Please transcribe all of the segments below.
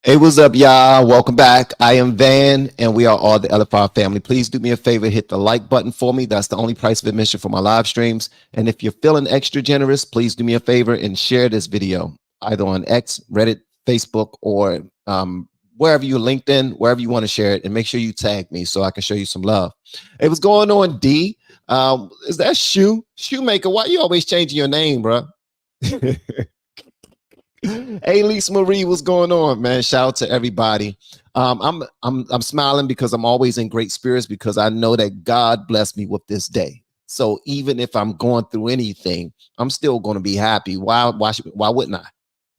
Hey, what's up, y'all? Welcome back. I am Van, and we are all the LFR family. Please do me a favor, hit the like button for me. That's the only price of admission for my live streams. And if you're feeling extra generous, please do me a favor and share this video either on X, Reddit, Facebook, or wherever you LinkedIn, wherever you want to share it, and make sure you tag me so I can show you some love. Hey, what's going on, D? Is that Shoemaker? Why you always changing your name, bro? Hey, Lisa Marie, what's going on, man? Shout out to everybody. I'm smiling because I'm always in great spirits because I know that God blessed me with this day. So even if I'm going through anything, I'm still going to be happy. Why wouldn't I?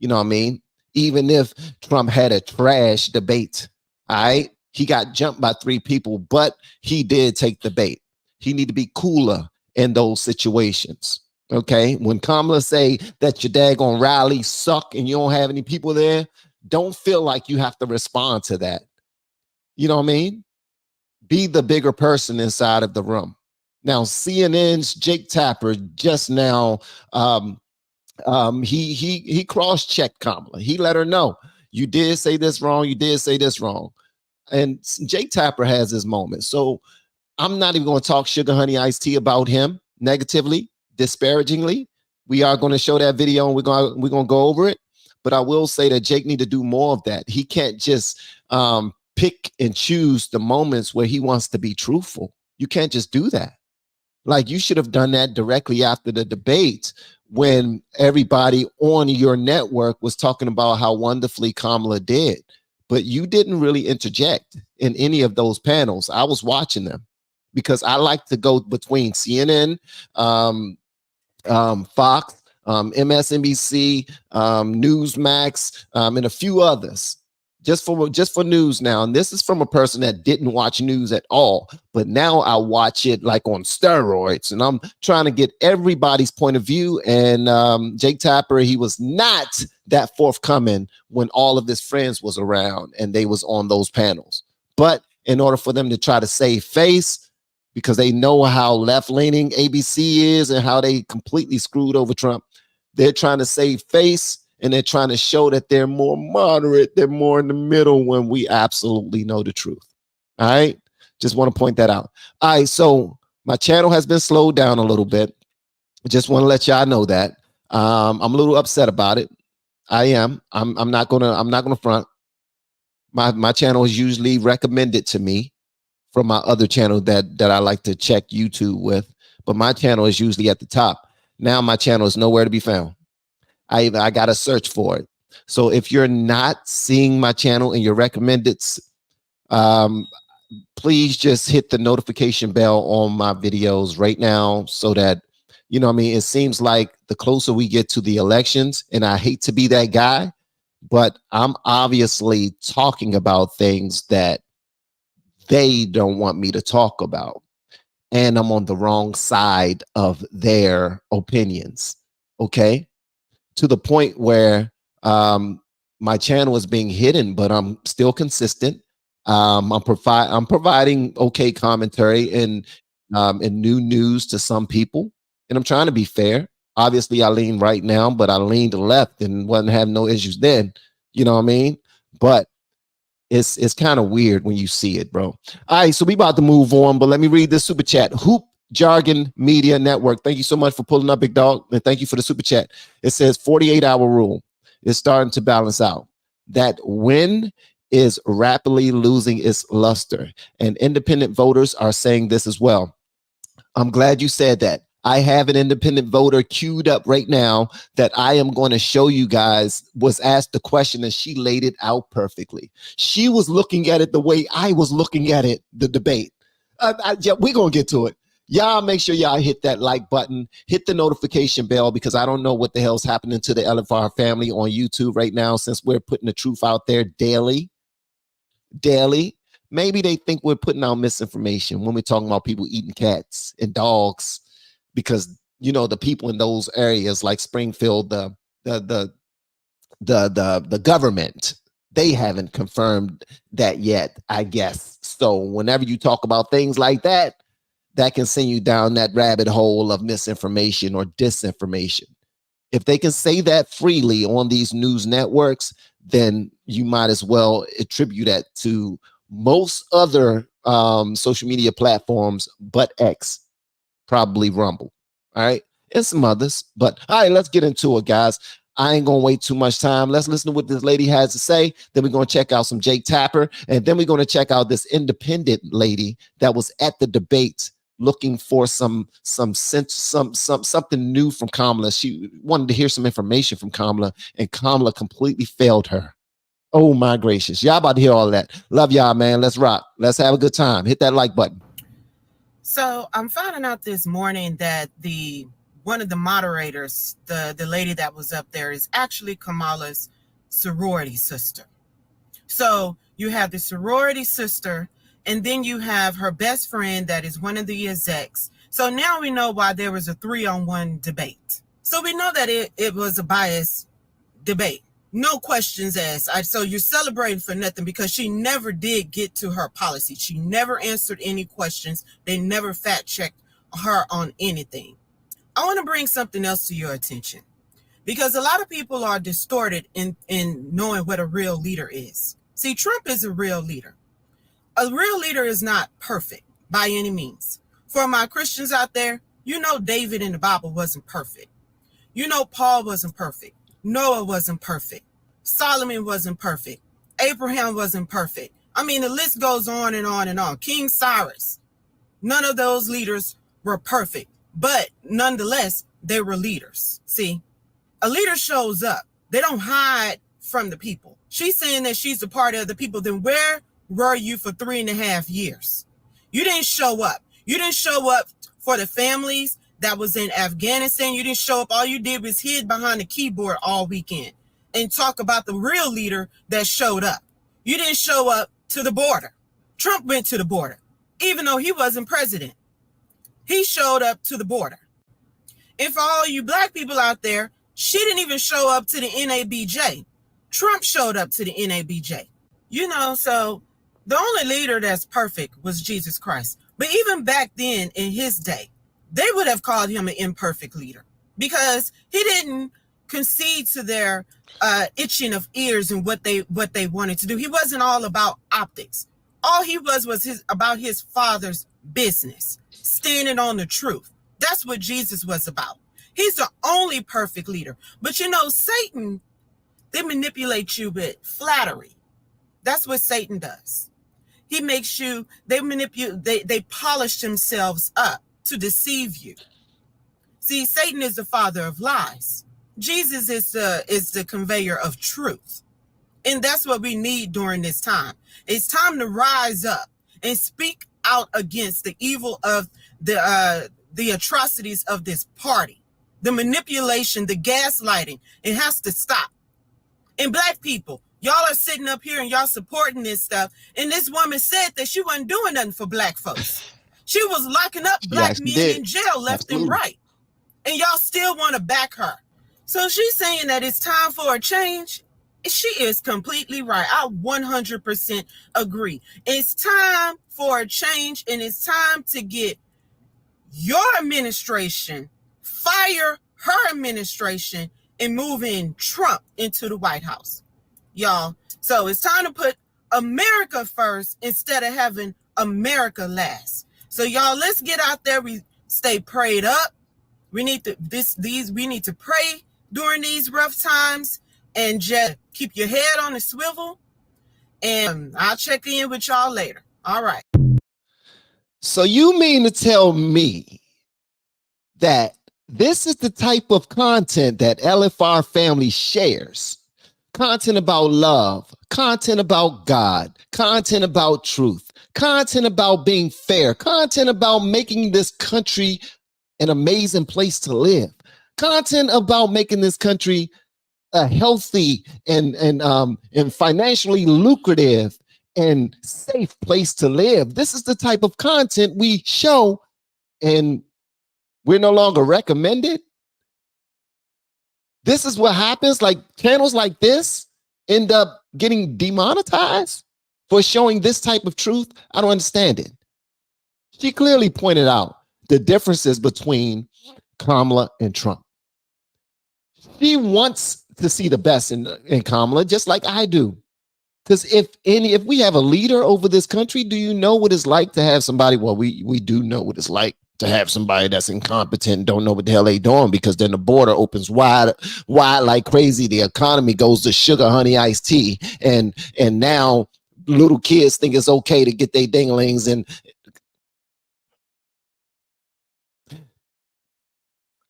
You know what I mean? Even if Trump had a trash debate, all right, he got jumped by 3 people, but he did take the bait. He need to be cooler in those situations. Okay, when Kamala say that your daggone rally suck and you don't have any people there, don't feel like you have to respond to that. You know what I mean? Be the bigger person inside of the room. Now, CNN's Jake Tapper just now, he cross-checked Kamala. He let her know, you did say this wrong, you did say this wrong. And Jake Tapper has his moment. So I'm not even going to talk sugar honey iced tea about him negatively, disparagingly. We are going to show that video and we're going to go over it. But I will say that Jake need to do more of that. He can't just pick and choose the moments where he wants to be truthful. You can't just do that. Like, you should have done that directly after the debate when everybody on your network was talking about how wonderfully Kamala did. But you didn't really interject in any of those panels. I was watching them because I like to go between CNN, Fox, MSNBC, Newsmax, and a few others, just for news now. And this is from a person that didn't watch news at all, but now I watch it like on steroids, and I'm trying to get everybody's point of view. And Jake Tapper, he was not that forthcoming when all of his friends was around and they was on those panels. But in order for them to try to save face, because they know how left-leaning ABC is and how they completely screwed over Trump, they're trying to save face and they're trying to show that they're more moderate, they're more in the middle when we absolutely know the truth. All right? Just want to point that out. All right, so my channel has been slowed down a little bit. I just want to let y'all know that. I'm a little upset about it. I am. I'm not gonna front. My channel is usually recommended to me from my other channel that I like to check YouTube with, but my channel is usually at the top. Now my channel is nowhere to be found. I got to search for it. So if you're not seeing my channel in your recommended, please just hit the notification bell on my videos right now so that, you know what I mean? It seems like the closer we get to the elections, and I hate to be that guy, but I'm obviously talking about things that they don't want me to talk about, and I'm on the wrong side of their opinions. Okay, to the point where my channel is being hidden, but I'm still consistent. I'm providing okay commentary and new news to some people, and I'm trying to be fair. Obviously, I lean right now, but I leaned left and wasn't having no issues then. You know what I mean? But it's kind of weird when you see it, bro. All right, so we about to move on, but let me read this super chat. Hoop Jargon Media Network. Thank you so much for pulling up, big dog, and thank you for the super chat. It says 48-hour rule is starting to balance out. That win is rapidly losing its luster, and independent voters are saying this as well. I'm glad you said that. I have an independent voter queued up right now that I am going to show you guys, was asked the question and she laid it out perfectly. She was looking at it the way I was looking at it, the debate. Yeah, we're going to get to it. Y'all make sure y'all hit that like button, hit the notification bell, because I don't know what the hell's happening to the LFR family on YouTube right now, since we're putting the truth out there daily. Maybe they think we're putting out misinformation when we're talking about people eating cats and dogs, because, you know, the people in those areas like Springfield, the government, they haven't confirmed that yet, I guess. So whenever you talk about things like that, that can send you down that rabbit hole of misinformation or disinformation. If they can say that freely on these news networks, then you might as well attribute that to most other social media platforms but X, probably Rumble. All right, and some others. But all right, let's get into it, guys. I ain't gonna wait too much time. Let's listen to what this lady has to say. Then we're gonna check out some Jake Tapper, and then we're gonna check out this independent lady that was at the debate looking for something new from Kamala. She wanted to hear some information from Kamala, and Kamala completely failed her. Oh my gracious. Y'all about to hear all of that. Love y'all, man. Let's rock. Let's have a good time. Hit that like button. So I'm finding out this morning that one of the moderators, the lady that was up there, is actually Kamala's sorority sister. So you have the sorority sister, and then you have her best friend that is one of the execs. So now we know why there was a 3-on-1 debate. So we know that it was a biased debate. No questions asked. So you're celebrating for nothing, because she never did get to her policy. She never answered any questions. They never fact checked her on anything. I want to bring something else to your attention, because a lot of people are distorted in knowing what a real leader is. See, Trump is a real leader. A real leader is not perfect by any means. For my Christians out there, you know David in the Bible wasn't perfect. You know Paul wasn't perfect. Noah wasn't perfect. Solomon wasn't perfect. Abraham wasn't perfect. I mean, the list goes on and on and on. King Cyrus. None of those leaders were perfect, but nonetheless, they were leaders. See, a leader shows up. They don't hide from the people. She's saying that she's a part of the people. Then where were you for 3.5 years? You didn't show up. You didn't show up for the families that was in Afghanistan. You didn't show up. All you did was hid behind the keyboard all weekend and talk about the real leader that showed up. You didn't show up to the border. Trump went to the border, even though he wasn't president. He showed up to the border. And for all you black people out there, she didn't even show up to the NABJ. Trump showed up to the NABJ. You know, so the only leader that's perfect was Jesus Christ. But even back then, in his day, they would have called him an imperfect leader, because he didn't concede to their itching of ears and what they wanted to do. He wasn't all about optics. All he was about his father's business, standing on the truth. That's what Jesus was about. He's the only perfect leader. But you know, Satan, they manipulate you with flattery. That's what Satan does. He makes you, they polish themselves up to deceive you. See, Satan is the father of lies. Jesus is the conveyor of truth. And that's what we need during this time. It's time to rise up and speak out against the evil of the atrocities of this party, the manipulation, the gaslighting. It has to stop. And black people, y'all are sitting up here and y'all supporting this stuff. And this woman said that she wasn't doing nothing for black folks. She was locking up black men in jail left and right. And y'all still want to back her. So she's saying that it's time for a change. She is completely right. I 100% agree. It's time for a change, and it's time to get your administration, fire her administration, and move in Trump into the White House, y'all. So it's time to put America first instead of having America last. So y'all, let's get out there. We stay prayed up. We need to we need to pray during these rough times, and just keep your head on the swivel. And I'll check in with y'all later. All right. So you mean to tell me that this is the type of content that LFR family shares? Content about love, content about God, content about truth, content about being fair, content about making this country an amazing place to live, content about making this country a healthy and financially lucrative and safe place to live. This is the type of content we show, and we're no longer recommended. This is what happens. Like, channels like this end up getting demonetized for showing this type of truth. I don't understand it. She clearly pointed out the differences between Kamala and Trump. She wants to see the best in Kamala, just like I do. Because if we have a leader over this country, do you know what it's like to have somebody? Well, we do know what it's like to have somebody that's incompetent, don't know what the hell they doing, because then the border opens wide like crazy. The economy goes to sugar, honey, iced tea, and now little kids think it's okay to get their dinglings. And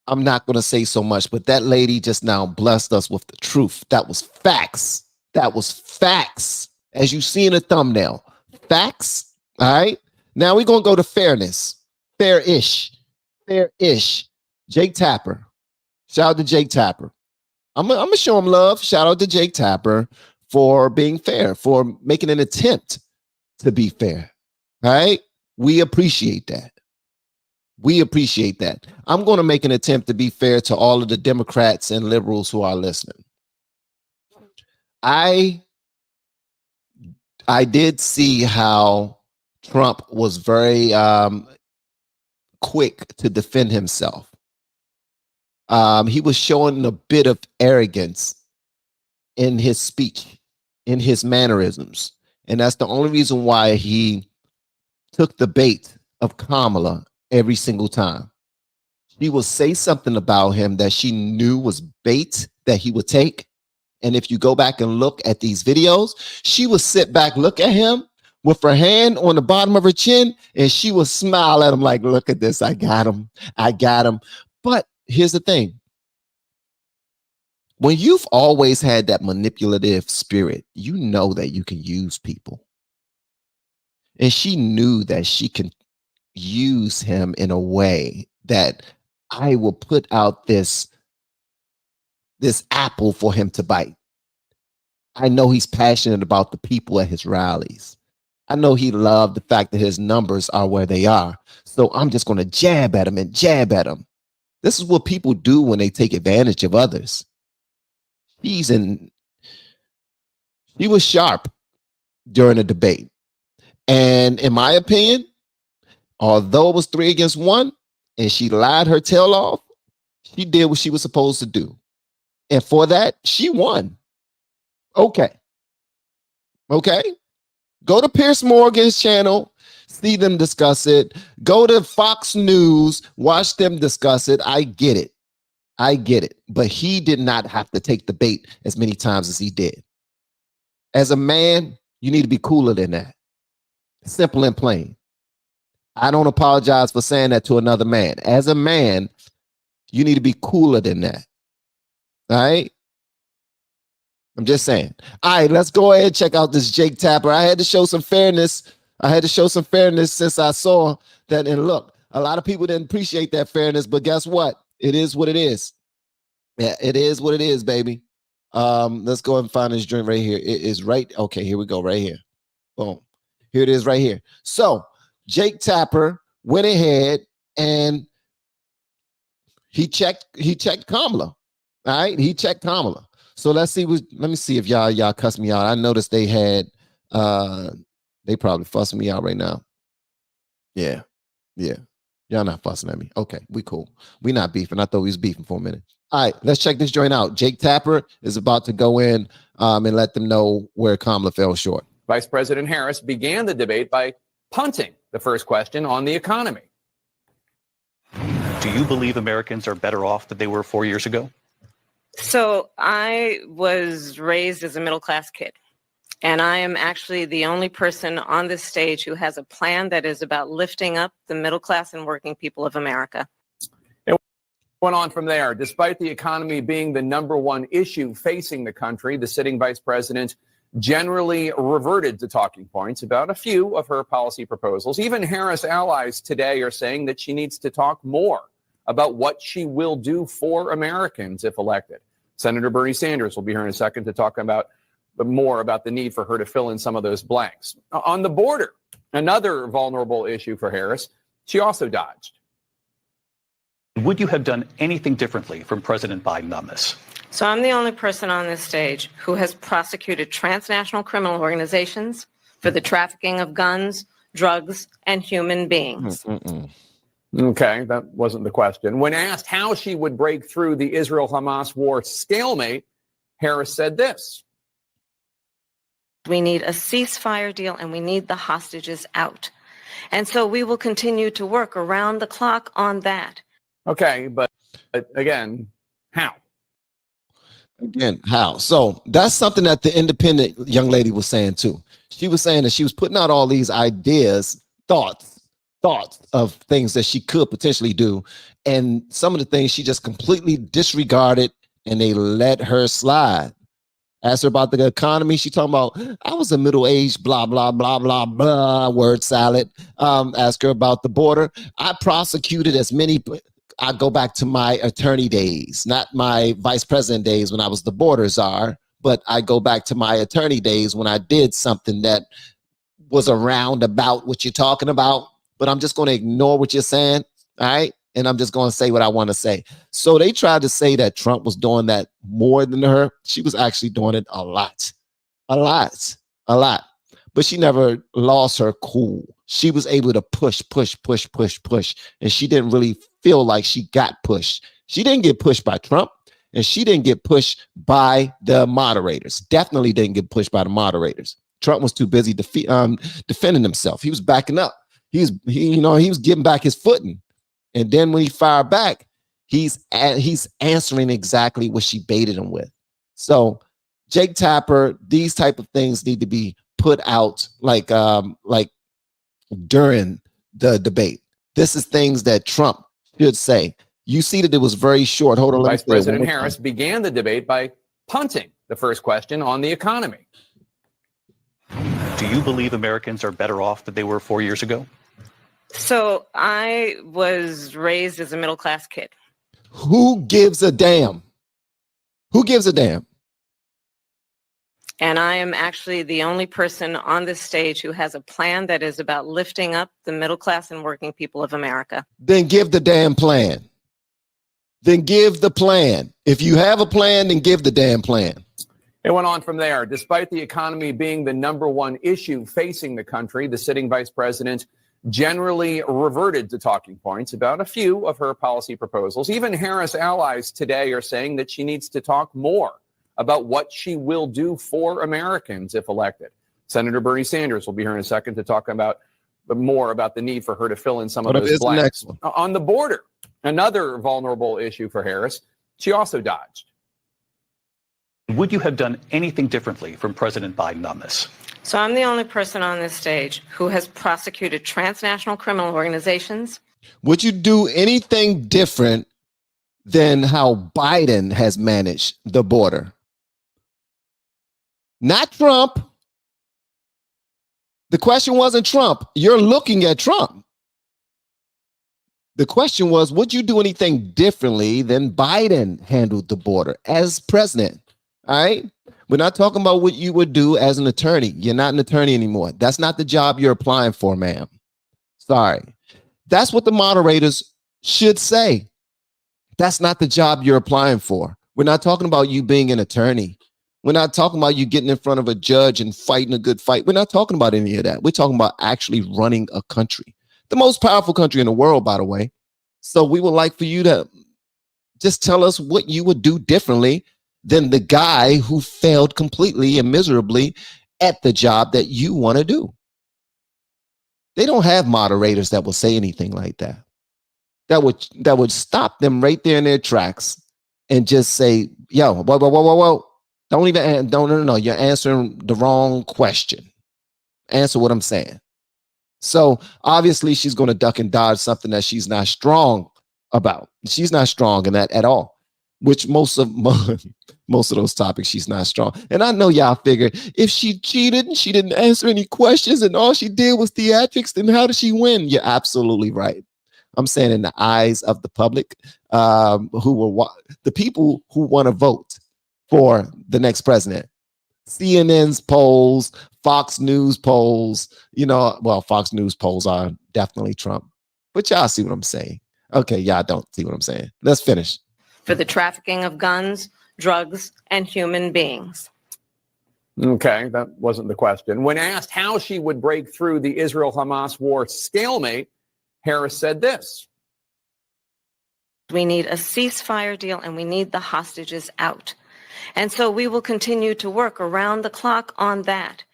I'm not going to say so much, but that lady just now blessed us with the truth. That was facts. That was facts. As you see in the thumbnail, facts. All right. Now we're going to go to fairness. Fair-ish. Jake Tapper. Shout out to Jake Tapper. I'm going to show him love. Shout out to Jake Tapper for being fair, for making an attempt to be fair. All right. We appreciate that. We appreciate that. I'm going to make an attempt to be fair to all of the Democrats and liberals who are listening. I did see how Trump was very quick to defend himself. He was showing a bit of arrogance in his speech, in his mannerisms. And that's the only reason why he took the bait of Kamala every single time. She will say something about him that she knew was bait that he would take. And if you go back and look at these videos, she would sit back, look at him with her hand on the bottom of her chin, and she would smile at him like, look at this, I got him. But here's the thing. When you've always had that manipulative spirit, you know that you can use people. And she knew that she can use him in a way that I will put out this apple for him to bite. I know he's passionate about the people at his rallies. I know he loved the fact that his numbers are where they are. So I'm just going to jab at him and jab at him. This is what people do when they take advantage of others. She was sharp during the debate. And in my opinion, although it was 3 against 1 and she lied her tail off, she did what she was supposed to do. And for that, she won. Okay. Go to Piers Morgan's channel, see them discuss it. Go to Fox News, watch them discuss it. I get it. But he did not have to take the bait as many times as he did. As a man, you need to be cooler than that. Simple and plain. I don't apologize for saying that to another man. As a man, you need to be cooler than that. All right? I'm just saying. All right, let's go ahead and check out this Jake Tapper. I had to show some fairness. Since I saw that. And look, a lot of people didn't appreciate that fairness, but guess what? It is what it is. Yeah, it is what it is, baby. Let's go and find this joint right here. It is right. Okay, here we go, right here. Boom. Here it is right here. So Jake Tapper went ahead and he checked Kamala. All right, he checked Kamala. So let me see if y'all cuss me out. I noticed they had they probably fussing me out right now. Yeah. Y'all not fussing at me. Okay, we cool. We not beefing. I thought we was beefing for a minute. All right, let's check this joint out. Jake Tapper is about to go in and let them know where Kamala fell short. Vice President Harris began the debate by punting the first question on the economy. Do you believe Americans are better off than they were 4 years ago? So I was raised as a middle-class kid, and I am actually the only person on this stage who has a plan that is about lifting up the middle class and working people of America. It went on from there. Despite the economy being the #1 issue facing the country, the sitting vice president generally reverted to talking points about a few of her policy proposals. Even Harris allies today are saying that she needs to talk more about what she will do for Americans if elected. Senator Bernie Sanders will be here in a second to talk about more about the need for her to fill in some of those blanks. On the border, another vulnerable issue for Harris, she also dodged. Would you have done anything differently from President Biden on this? So I'm the only person on this stage who has prosecuted transnational criminal organizations for the trafficking of guns, drugs, and human beings. Okay, that wasn't the question. When asked how she would break through the Israel-Hamas war stalemate, Harris said this. We need a ceasefire deal and we need the hostages out. And so we will continue to work around the clock on that. Okay, but again, how? Again, how? So that's something that the independent young lady was saying too. She was saying that she was putting out all these ideas, thoughts of things that she could potentially do. And some of the things she just completely disregarded and they let her slide. Asked her about the economy. She talking about, I was a middle-aged, blah, blah, blah, blah, blah, word salad. Ask her about the border. I prosecuted as many, I go back to my attorney days, not my vice president days when I was the border czar, but I go back to my attorney days when I did something that was around about what you're talking about, but I'm just going to ignore what you're saying, all right? And I'm just going to say what I want to say. So they tried to say that Trump was doing that more than her. She was actually doing it a lot. But she never lost her cool. She was able to push. And she didn't really feel like she got pushed. She didn't get pushed by Trump. And she didn't get pushed by the moderators. Definitely didn't get pushed by the moderators. Trump was too busy defending himself. He was backing up. He was getting back his footing. And then when he fired back, he's answering exactly what she baited him with. So Jake Tapper, these type of things need to be put out like during the debate. This is things that Trump should say. You see that it was very short. Hold on. Vice President Harris began the debate by punting the first question on the economy. Do you believe Americans are better off than they were 4 years ago? So I was raised as a middle-class kid. Who gives a damn? Who gives a damn? And I am actually the only person on this stage who has a plan that is about lifting up the middle class and working people of America. Then give the damn plan. Then give the plan. If you have a plan, then give the damn plan. It went on from there. Despite the economy being the #1 issue facing the country, the sitting vice president generally reverted to talking points about a few of her policy proposals. Even Harris allies today are saying that she needs to talk more about what she will do for Americans if elected. Senator Bernie Sanders will be here in a second to talk about more about the need for her to fill in some of those blanks. On the border, another vulnerable issue for Harris, she also dodged. Would you have done anything differently from President Biden on this? So I'm the only person on this stage who has prosecuted transnational criminal organizations. Would you do anything different than how Biden has managed the border? Not Trump. The question wasn't Trump. You're looking at Trump. The question was, would you do anything differently than Biden handled the border as president? All right. We're not talking about what you would do as an attorney. You're not an attorney anymore. That's not the job you're applying for, ma'am. Sorry. That's what the moderators should say. That's not the job you're applying for. We're not talking about you being an attorney. We're not talking about you getting in front of a judge and fighting a good fight. We're not talking about any of that. We're talking about actually running a country. The most powerful country in the world, by the way. So we would like for you to just tell us what you would do differently than the guy who failed completely and miserably at the job that you want to do. They don't have moderators that will say anything like that. That would stop them right there in their tracks and just say, yo, whoa. No, you're answering the wrong question. Answer what I'm saying. So obviously she's going to duck and dodge something that she's not strong about. She's not strong in that at all, which most of those topics she's not strong. And I know y'all figured if she cheated and she didn't answer any questions and all she did was theatrics, then how did she win? You're absolutely right. I'm saying in the eyes of the public, the people who want to vote for the next president. CNN's polls, Fox News polls, Fox News polls are definitely Trump. But y'all see what I'm saying. Okay, y'all don't see what I'm saying. Let's finish. For the trafficking of guns, drugs, and human beings. Okay, that wasn't the question. When asked how she would break through the Israel-Hamas war stalemate, Harris said this. We need a ceasefire deal and we need the hostages out. And so we will continue to work around the clock on that.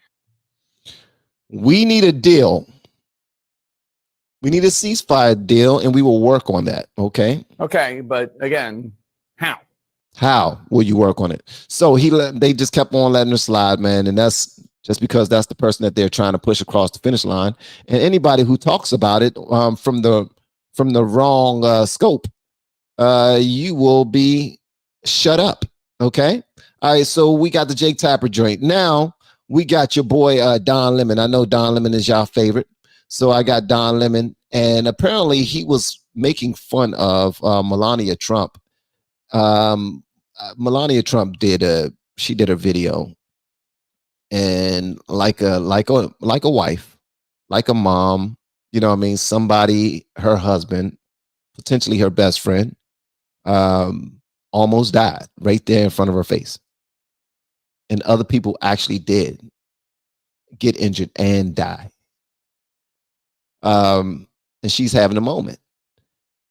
We need a deal. We need a ceasefire deal, and we will work on that. Okay. Okay, but again, how? How will you work on it? So they just kept on letting her slide, man, and that's just because that's the person that they're trying to push across the finish line. And anybody who talks about it from the wrong scope, you will be shut up. Okay. All right. So we got the Jake Tapper joint. Now we got your boy Don Lemon. I know Don Lemon is y'all favorite. So I got Don Lemon, and apparently he was making fun of Melania Trump. Melania Trump did a video, and like a wife, like a mom, you know what I mean? Somebody, her husband, potentially her best friend, almost died right there in front of her face. And other people actually did get injured and die. And she's having a moment.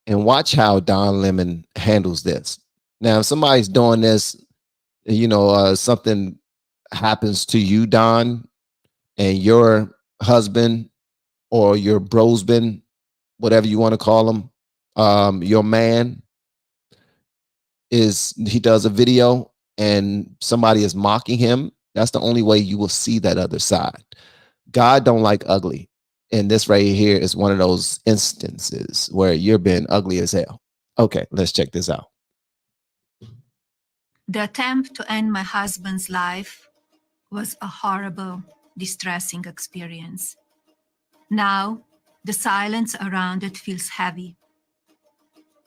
And watch how Don Lemon handles this. Now, if somebody's doing this, you know, something happens to you, Don, and your husband or your brosbin, whatever you want to call him, your man, he does a video and somebody is mocking him, that's the only way you will see that other side. God don't like ugly. And this right here is one of those instances where you're being ugly as hell. Okay, let's check this out. The attempt to end my husband's life was a horrible, distressing experience. Now, the silence around it feels heavy.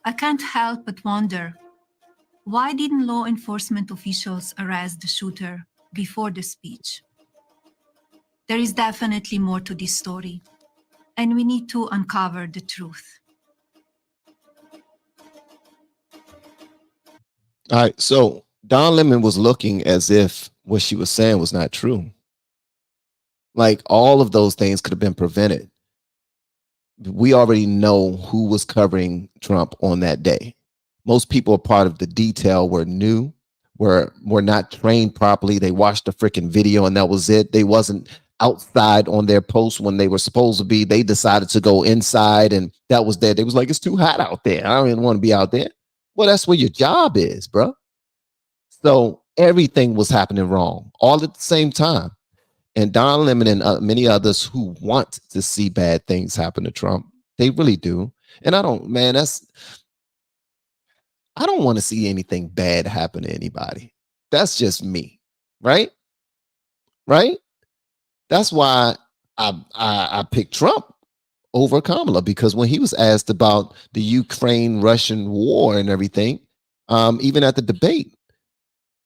I can't help but wonder, why didn't law enforcement officials arrest the shooter before the speech? There is definitely more to this story, and we need to uncover the truth. All right, so Don Lemon was looking as if what she was saying was not true. Like all of those things could have been prevented. We already know who was covering Trump on that day. Most people are part of the detail were new, were not trained properly. They watched the freaking video and that was it. They wasn't outside on their post when they were supposed to be. They decided to go inside and that was that. They was like, it's too hot out there. I don't even want to be out there. Well, that's where your job is, bro. So everything was happening wrong all at the same time. And Don Lemon and many others who want to see bad things happen to Trump, they really do. And I don't want to see anything bad happen to anybody. That's just me, right? Right? That's why I picked Trump over Kamala, because when he was asked about the Ukraine-Russian war and everything, even at the debate,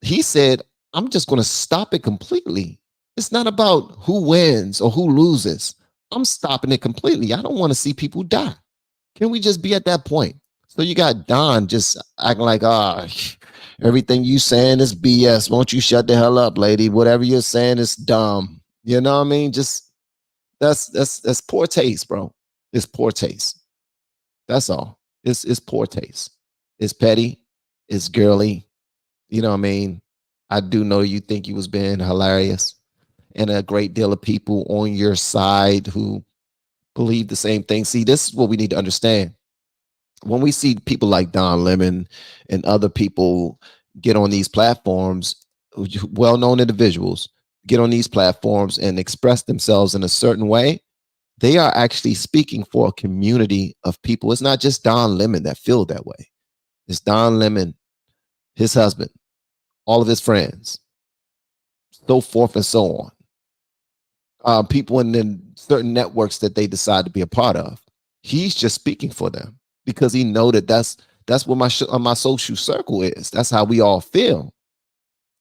he said, I'm just going to stop it completely. It's not about who wins or who loses. I'm stopping it completely. I don't want to see people die. Can we just be at that point? So you got Don just acting like, everything you saying is BS. Won't you shut the hell up, lady? Whatever you're saying is dumb. You know what I mean? Just that's poor taste, bro. It's poor taste. That's all. It's poor taste. It's petty. It's girly. You know what I mean? I do know you think you was being hilarious, and a great deal of people on your side who believe the same thing. See, this is what we need to understand. When we see people like Don Lemon and other people get on these platforms, well-known individuals get on these platforms and express themselves in a certain way, they are actually speaking for a community of people. It's not just Don Lemon that feel that way. It's Don Lemon, his husband, all of his friends, so forth and so on. People in certain networks that they decide to be a part of. He's just speaking for them because he know that that's what my social circle is. That's how we all feel.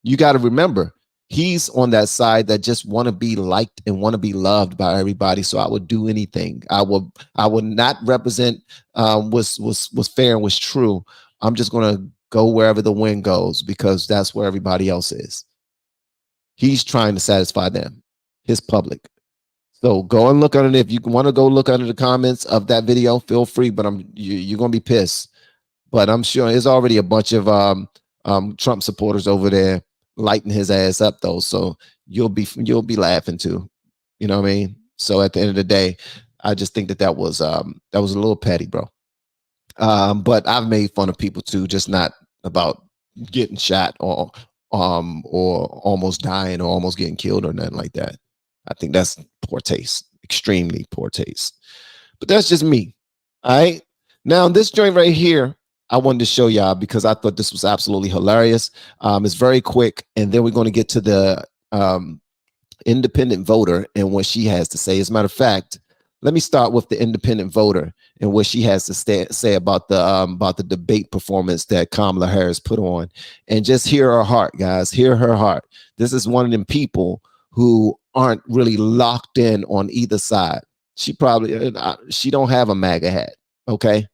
You got to remember, he's on that side that just want to be liked and want to be loved by everybody. So I would do anything. I would not represent was fair and was true. I'm just going to go wherever the wind goes because that's where everybody else is. He's trying to satisfy them, his public. So go and look under it. If you want to go look under the comments of that video, feel free, but you're going to be pissed But I'm sure there's already a bunch of Trump supporters over there lighting his ass up though. So you'll be laughing too. You know what I mean? So at the end of the day, I just think that was a little petty, bro. But I've made fun of people too, just not about getting shot or almost dying or almost getting killed or nothing like that. I think that's poor taste, extremely poor taste. But that's just me. All right. Now this joint right here, I wanted to show y'all because I thought this was absolutely hilarious. It's very quick, and then we're going to get to the independent voter and what she has to say. As a matter of fact, let me start with the independent voter and what she has to say about the debate performance that Kamala Harris put on, and just hear her heart, guys. Hear her heart. This is one of them people who aren't really locked in on either side. She don't have a MAGA hat, okay?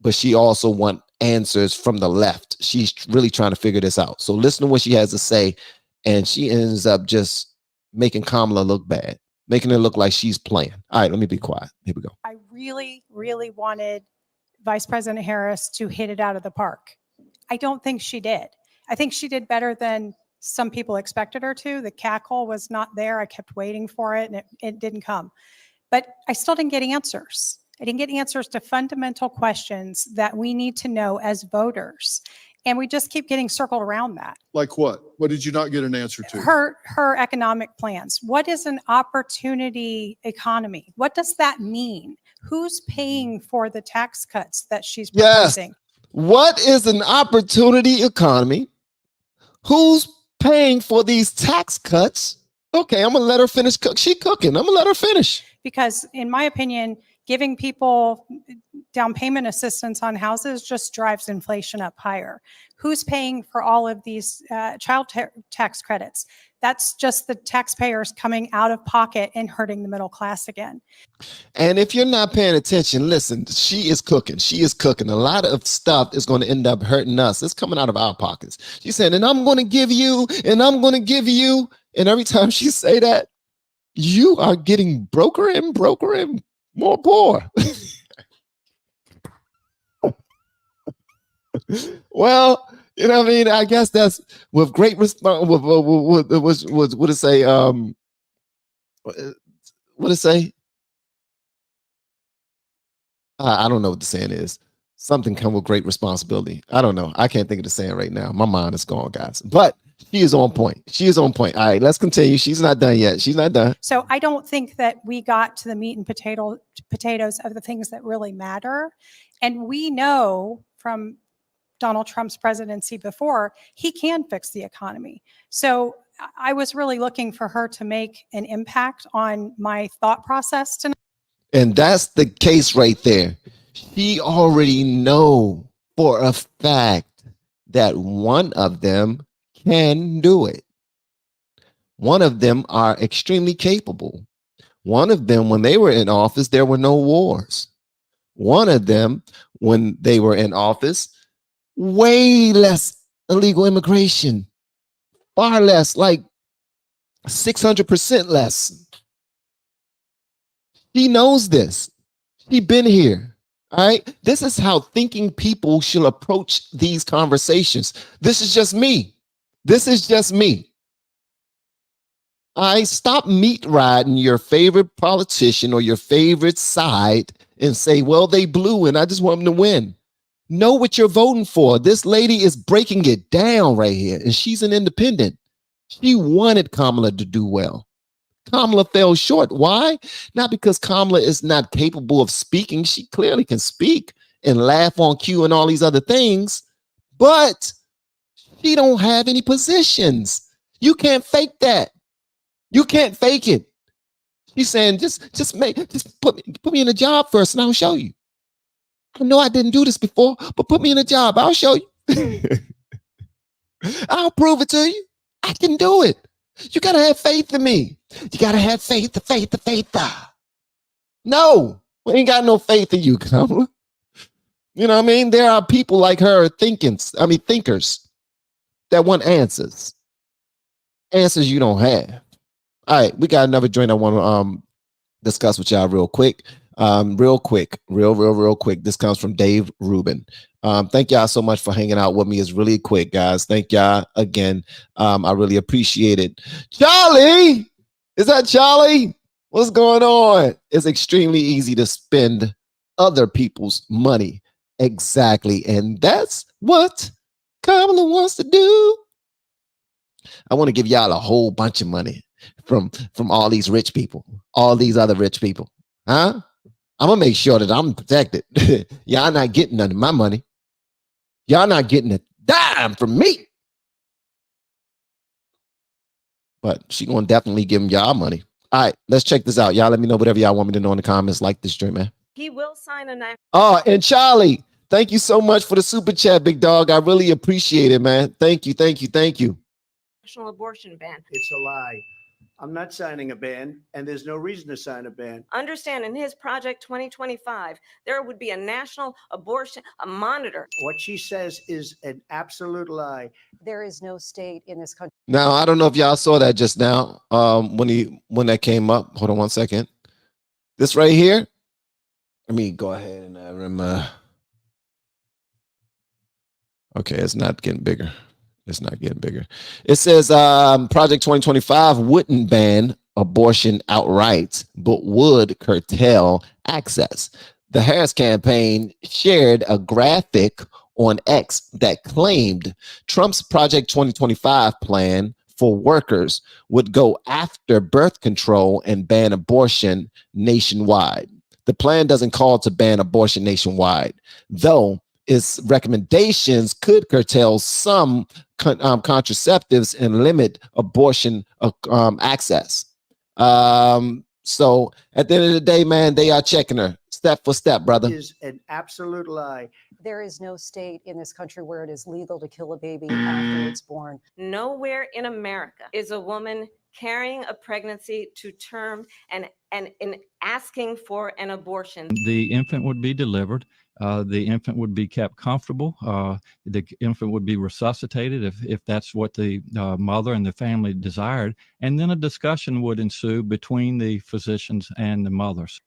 But she also want answers from the left. She's really trying to figure this out. So listen to what she has to say, and she ends up just making Kamala look bad, making it look like she's playing. All right, let me be quiet. Here we go. I really, really wanted Vice President Harris to hit it out of the park. I don't think she did. I think she did better than some people expected her to. The cackle was not there. I kept waiting for it, and it didn't come. But I still didn't get answers. I didn't get answers to fundamental questions that we need to know as voters. And we just keep getting circled around that. Like what? What did you not get an answer to? Her economic plans. What is an opportunity economy? What does that mean? Who's paying for the tax cuts that she's proposing? Yes. What is an opportunity economy? Who's paying for these tax cuts? Okay, I'm gonna let her finish cook. She cooking. I'm gonna let her finish. Because in my opinion, giving people down payment assistance on houses just drives inflation up higher. Who's paying for all of these child tax credits? That's just the taxpayers coming out of pocket and hurting the middle class again. And if you're not paying attention, listen, she is cooking. She is cooking. A lot of stuff is going to end up hurting us. It's coming out of our pockets. She said, and I'm going to give you, and I'm going to give you. And every time she say that, you are getting broker and more poor. Well, you know what I mean? I guess that's with great response. What it say? What it say? I don't know what the saying is. Something come with great responsibility. I don't know. I can't think of the saying right now. My mind is gone, guys. But she is on point. She is on point. All right, let's continue. She's not done yet. She's not done. So I don't think that we got to the meat and potatoes of the things that really matter. And we know from Donald Trump's presidency before, he can fix the economy. So I was really looking for her to make an impact on my thought process tonight. And that's the case right there. She already know for a fact that one of them can do it. One of them are extremely capable. One of them, when they were in office, there were no wars. One of them, when they were in office, way less illegal immigration, far less, like 600% less. She knows this. She been here. All right. This is how thinking people should approach these conversations. This is just me. This is just me. I stop meat riding your favorite politician or your favorite side and say, well, they blew and I just want them to win. Know what you're voting for. This lady is breaking it down right here, and she's an independent. She wanted Kamala to do well. Kamala fell short. Why? Not because Kamala is not capable of speaking. She clearly can speak and laugh on cue and all these other things, but she don't have any positions. You can't fake that. You can't fake it. She's saying, just put me in a job first, and I'll show you. I know I didn't do this before, but put me in a job. I'll show you. I'll prove it to you. I can do it. You got to have faith in me. You got to have faith. No, we ain't got no faith in you, Kamala. You know what I mean? There are people like her thinkers that want answers. Answers you don't have. All right, we got another joint I want to discuss with y'all real quick. Real quick, real quick. This comes from Dave Rubin. Thank y'all so much for hanging out with me. It's really quick, guys. Thank y'all again. I really appreciate it. Charlie, is that Charlie? What's going on? It's extremely easy to spend other people's money. Exactly. And that's what Kamala wants to do. I want to give y'all a whole bunch of money from all these rich people, all these other rich people. Huh? I'm going to make sure that I'm protected. Y'all not getting none of my money. Y'all not getting a dime from me. But she going to definitely give them y'all money. All right, let's check this out. Y'all let me know whatever y'all want me to know in the comments. Like this stream, man. He will sign a Oh, and Charlie, thank you so much for the super chat, big dog. I really appreciate it, man. Thank you. national abortion ban. It's a lie. I'm not signing a ban, and there's no reason to sign a ban. Understand, in his Project 2025, there would be a national abortion, a monitor. What she says is an absolute lie. There is no state in this country. Now, I don't know if y'all saw that just now when that came up. Hold on one second. This right here. Let me go ahead and okay, it's not getting bigger. It's not getting bigger. It says Project 2025 wouldn't ban abortion outright, but would curtail access. The Harris campaign shared a graphic on X that claimed Trump's Project 2025 plan for workers would go after birth control and ban abortion nationwide. The plan doesn't call to ban abortion nationwide, though its recommendations could curtail some contraceptives and limit abortion access. So at the end of the day, man, they are checking her step for step, brother. It is an absolute lie. There is no state in this country where it is legal to kill a baby after it's born. Nowhere in America is a woman carrying a pregnancy to term and in asking for an abortion. The infant would be delivered. The infant would be kept comfortable. The infant would be resuscitated if that's what the mother and the family desired. And then a discussion would ensue between the physicians and the mothers.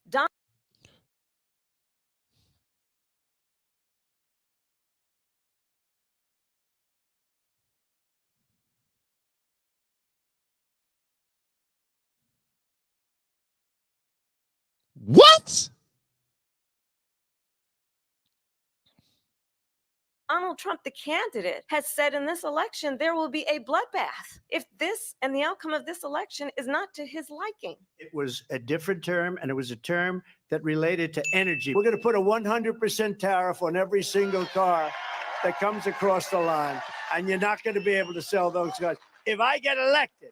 What? Donald Trump, the candidate, has said in this election there will be a bloodbath if this and the outcome of this election is not to his liking. It was a different term, and it was a term that related to energy. We're going to put a 100% tariff on every single car that comes across the line, and you're not going to be able to sell those cars if I get elected.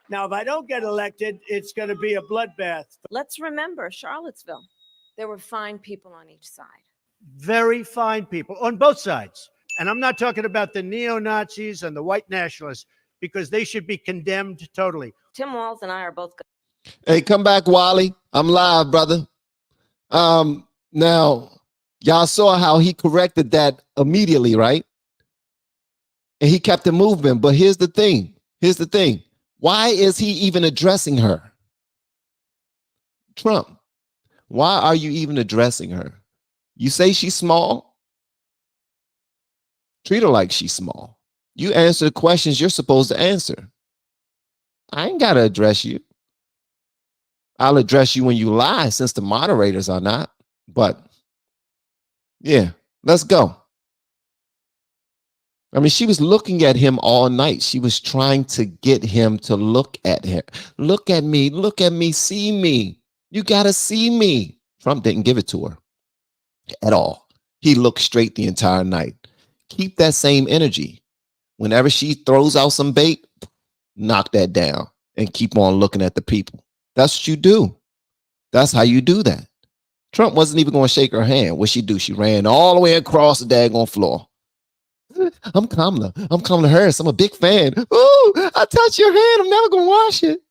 Now, if I don't get elected, it's going to be a bloodbath. Let's remember Charlottesville. There were fine people on each side. Very fine people on both sides. And I'm not talking about the neo-Nazis and the white nationalists, because they should be condemned totally. Tim Walz and I are both good. Hey, come back, Wally. I'm live, brother. Now, y'all saw how he corrected that immediately, right? And he kept it moving. But here's the thing. Why is he even addressing her? Trump, why are you even addressing her? You say she's small. Treat her like she's small. You answer the questions you're supposed to answer. I ain't got to address you. I'll address you when you lie, since the moderators are not. But yeah, let's go. I mean, she was looking at him all night. She was trying to get him to look at her. Look at me, see me. You got to see me. Trump didn't give it to her at all. He looked straight the entire night. Keep that same energy. Whenever she throws out some bait, knock that down and keep on looking at the people. That's what you do. That's how you do that. Trump wasn't even going to shake her hand. What'd she do? She ran all the way across the daggone floor. I'm Kamala Harris. I'm a big fan. Ooh, I touched your hand. I'm never going to wash it.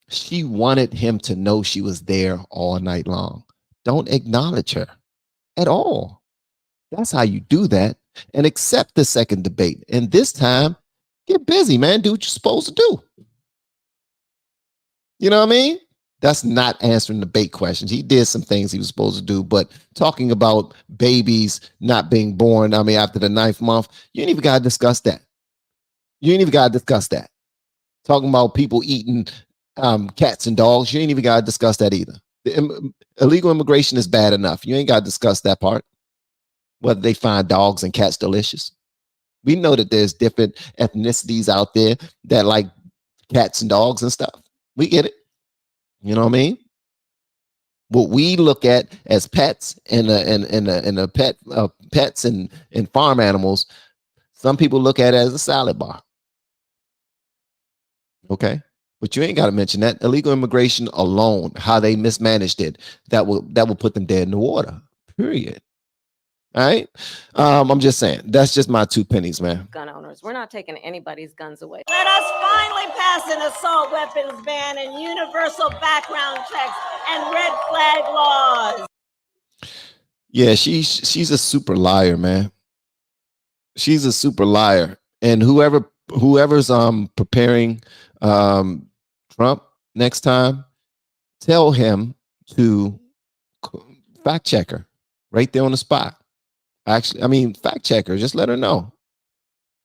She wanted him to know she was there all night long. Don't acknowledge her at all. That's how you do that. And accept the second debate. And this time, get busy, man. Do what you're supposed to do. You know what I mean? That's not answering debate questions. He did some things he was supposed to do, but talking about babies not being born, I mean, after the 9th month, you ain't even got to discuss that. You ain't even got to discuss that. Talking about people eating cats and dogs, you ain't even got to discuss that either. Illegal immigration is bad enough. You ain't got to discuss that part. Whether they find dogs and cats delicious. We know that there's different ethnicities out there that like cats and dogs and stuff. We get it. You know what I mean? What we look at as pets and pets and farm animals, some people look at it as a salad bar. Okay, but you ain't got to mention that illegal immigration alone, how they mismanaged it, that will put them dead in the water. Period. All right. I'm just saying, that's just my 2 pennies, man. Gun owners, we're not taking anybody's guns away. Let us finally pass an assault weapons ban and universal background checks and red flag laws. Yeah, she's a super liar, man. She's a super liar. And whoever's preparing Trump next time, tell him to fact check her right there on the spot. Actually, I mean, fact check her. Just let her know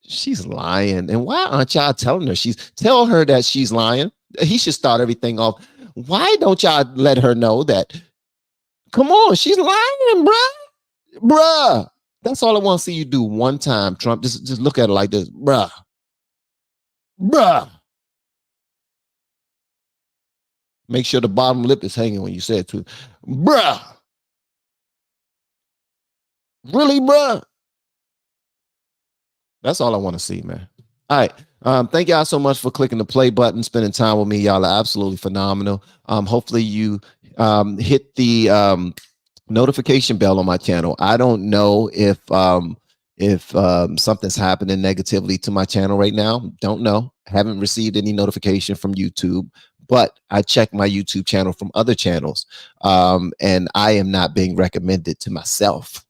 she's lying. And why aren't y'all telling her tell her that she's lying? He should start everything off. Why don't y'all let her know that? Come on, she's lying, bruh. That's all I want to see you do one time, Trump. Just look at it like this, bruh. Make sure the bottom lip is hanging when you say it to, bruh. Really, bruh? That's all I want to see, man. All right. Thank y'all so much for clicking the play button, spending time with me. Y'all are absolutely phenomenal. Hopefully you hit the notification bell on my channel. I don't know if something's happening negatively to my channel right now. Don't know. Haven't received any notification from YouTube, but I check my YouTube channel from other channels, and I am not being recommended to myself.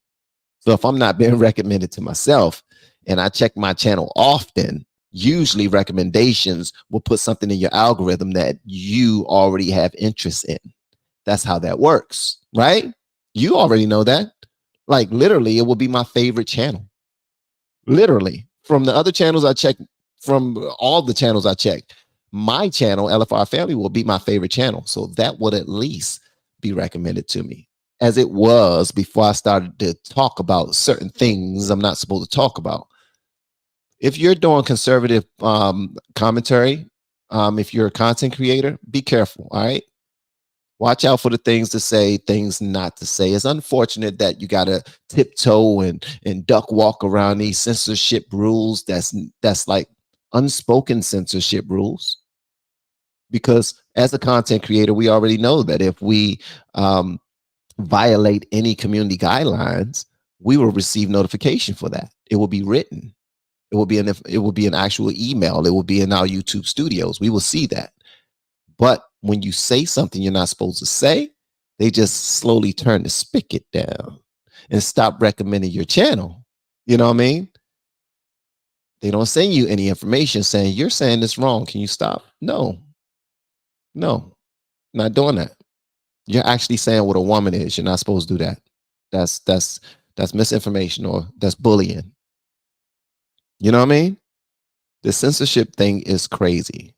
So if I'm not being recommended to myself and I check my channel often, usually recommendations will put something in your algorithm that you already have interest in. That's how that works, right? You already know that. Like literally, it will be my favorite channel. Literally, from the other channels I check, from all the channels I check, my channel, LFR Family, will be my favorite channel. So that would at least be recommended to me, as it was before I started to talk about certain things I'm not supposed to talk about. If you're doing conservative commentary, if you're a content creator, be careful, all right? Watch out for the things to say, things not to say. It's unfortunate that you got to tiptoe and duck walk around these censorship rules. That's like unspoken censorship rules. Because as a content creator, we already know that if we violate any community guidelines, we will receive notification for that. It will be written. It will be an actual email. It will be in our YouTube studios. We will see that. But when you say something you're not supposed to say, they just slowly turn the spigot down and stop recommending your channel. You know what I mean? They don't send you any information saying, you're saying this wrong. Can you stop? No, not doing that. You're actually saying what a woman is. You're not supposed to do that. That's misinformation, or that's bullying. You know what I mean? The censorship thing is crazy.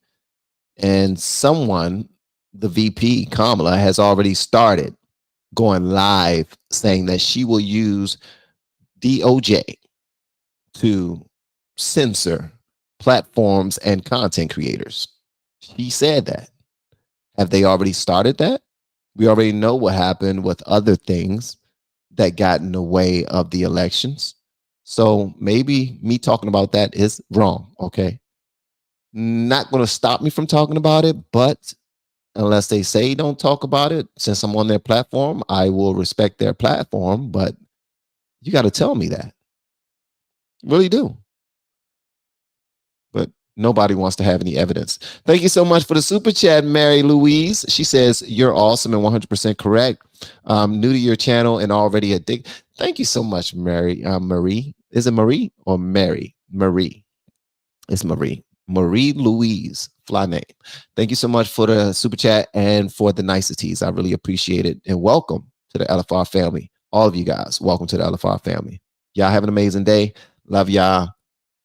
And someone, the VP, Kamala, has already started going live saying that she will use DOJ to censor platforms and content creators. She said that. Have they already started that? We already know what happened with other things that got in the way of the elections. So maybe me talking about that is wrong, okay? Not going to stop me from talking about it, but unless they say don't talk about it, since I'm on their platform, I will respect their platform, but you got to tell me that. Really do. But nobody wants to have any evidence. Thank you so much for the super chat, Mary Louise. She says, you're awesome and 100% correct. New to your channel and already addicted. Thank you so much, Mary. Marie. Is it Marie or Mary? Marie. It's Marie. Marie Louise Fly name. Thank you so much for the super chat and for the niceties. I really appreciate it. And welcome to the LFR family. All of you guys, welcome to the LFR family. Y'all have an amazing day. Love y'all.